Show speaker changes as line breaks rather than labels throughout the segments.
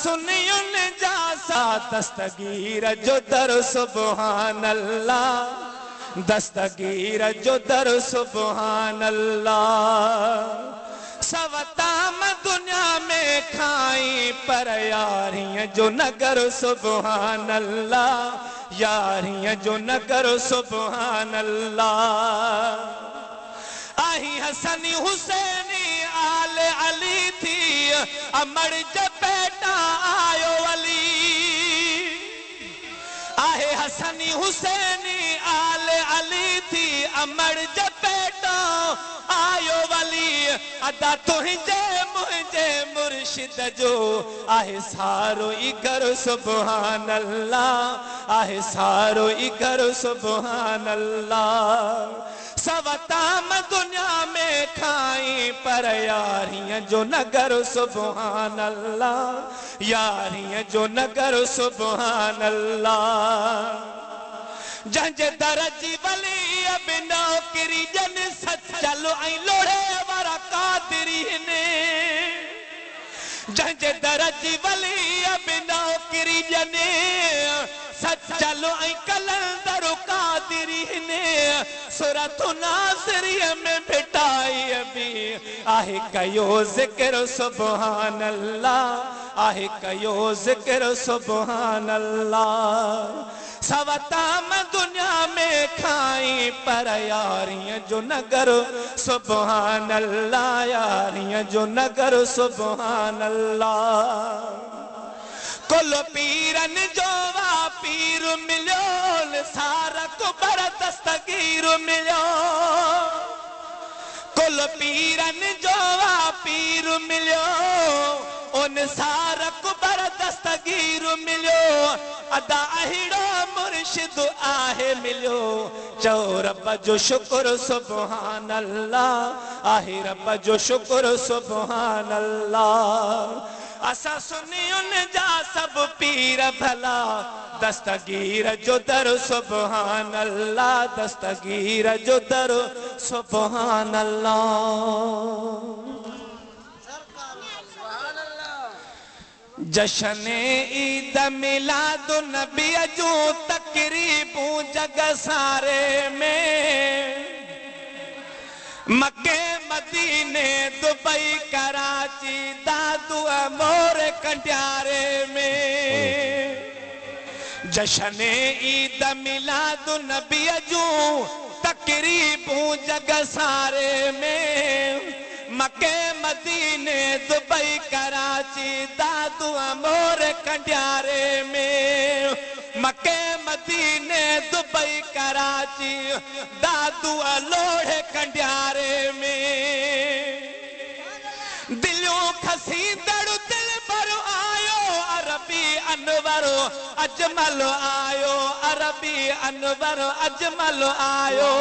सुनियुन जा सा दस्तगीर जो दर सुबहान अल्लाह, दस्तगीर जो दर सुबहान अल्लाह। सवताम दुनिया में खाई पर यारियां जो नगर सुबहान अल्लाह, यारियां जो नगर सुबहान अल्लाह। आही हसनी हुसैनी आले अली थी, अमर जपेटा आयो अली। आहे हसनी हुसैनी आले अली थी, अमर जपेटा आयो वली। अदा तुझे मुझे मुर्शिद जो आहे सारो ई घर सुबहान अल्लाह, आहे सारो ई घर सुबहान अल्लाह। सवताम दुनिया में खाई पर यारियां जो नगर सुबहान अल्लाह, यारियां जो नगर सुबहान अल्लाह। जंज दरजी वली अब नौकरी जन सचल आई लोड़े वारा कादरी ने। जंज दरजी वली अब नौकरी जने सचल आई कलंदर कादरी ने। सूरत नासिरी में बिठाई अभी आहे कयो जिक्र सुबहान अल्लाह, आहे कयो जिक्र सुबहान अल्लाह। सवताम दुनिया में खाई पर यारियां जो नगर सुबहान अल्लाह, यारियां जो नगर सुबहान अल्लाह। कुल पीरन जो वा पीर मिलो, सारा कुबर दस्तगीर मिलो। कुल पीरन जो वा पीर मिलो, उन सारा कुबर दस्तगीर मिलो। अदा अहिड़ो मुर्शिद आहे मिलो, चओ रब जो शुक्र सुबहान अल्लाह, आहे रब जो शुक्र सुबहान अल्लाह। असा सुनियुन जा सब पीर भला, दस्तगीर जो दर सुबहान अल्लाह, दस्तगीर जो दर सुबहान अल्लाह। जश्न ईद मिलाद नबी जो तकरीबूं जग सारे में। मक्के मदीने दुबई कराची दादू मोर कंडियारे में। जश्न ईद मिलाद नबी जो तकरीबूं जग सारे में। मक्के मदीने दुबई कराची दादू मोर कंडियारे में। मक्के मदीने दुबई कराची दादू लोढ़े कंडियारे में। दिलों खसी दड़ू दिल पर आयो अरबी अनवर अजमल आयो, अरबी अनवर अजमल आयो।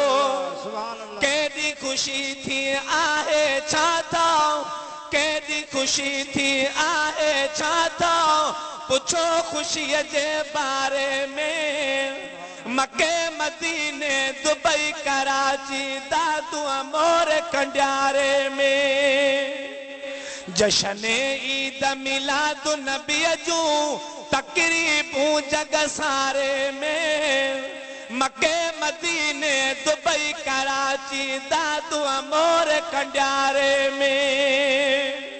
केडी खुशी थी आहे छाता, केडी खुशी थी आहे छाता। पुछो खुशी जे बारे में। मक्के मदीने दुबई कराची दादू मोर कंडियारे में। जश्न ईद मिलाद नबी जो तकरीबूं जग सारे में। मक्के मदीने दुबई कराची दादू मोर कंडियारे में।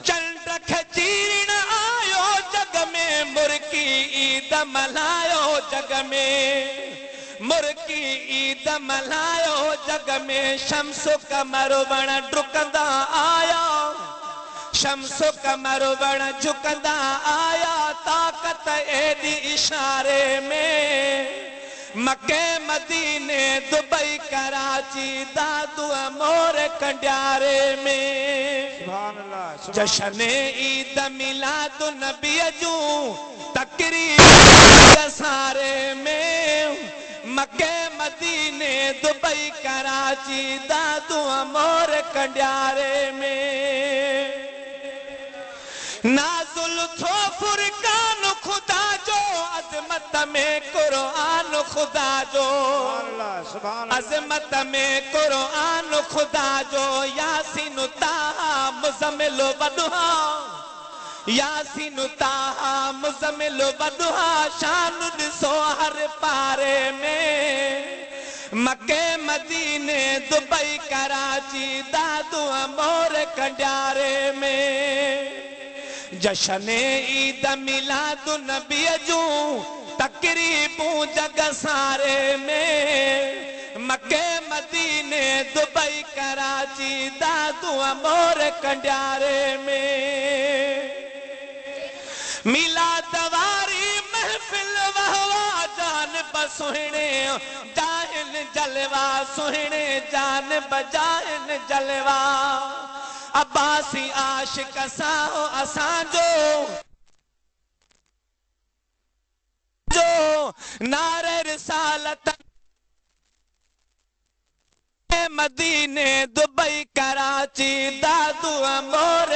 चंड खजीण आयो जग में, मुर्की ईद मल्हायो जग में। मुर्की ईद मल्हायो जग में। शम्सु कमर वण डुकंदा आया, शम्सु कमर वण झुकंदा आया। ताकत एडी इशारे में। मक्के मदीने दुबई कराची दादू मोर कंडियारे में। जश्न ईद मिलाद नबी जो तकरीब सारे में। मक्के मदीने दुबई कराची दादू मोर कंडियारे में। नाजुल थो फुरकान खुदा जो, अजमत में कुरान खुदा जो। अजमत में कुरान खुदा जो। यासीन ताहा मुज़म्मिल वदुहा, यासीन ताहा मुज़म्मिल वदुहा शान ॾिसो हर पारे में मके मदीने दुबई कराची दादू अमोर कंडियारे में जश्न ईद मिलाद नबी जूं तकरीबूं जग सारे में मके मदीने दुबई कराची दादू अमोर कंडियारे में मिलाद वारी महफिल वहवा जान बसुहणे जाहिन जलवा सुहणे जान बजाहिन जलवा अब्बासी आशिक साहो असांजो जो नारे रिसालत मदीने दुबई कराची दादू अमोर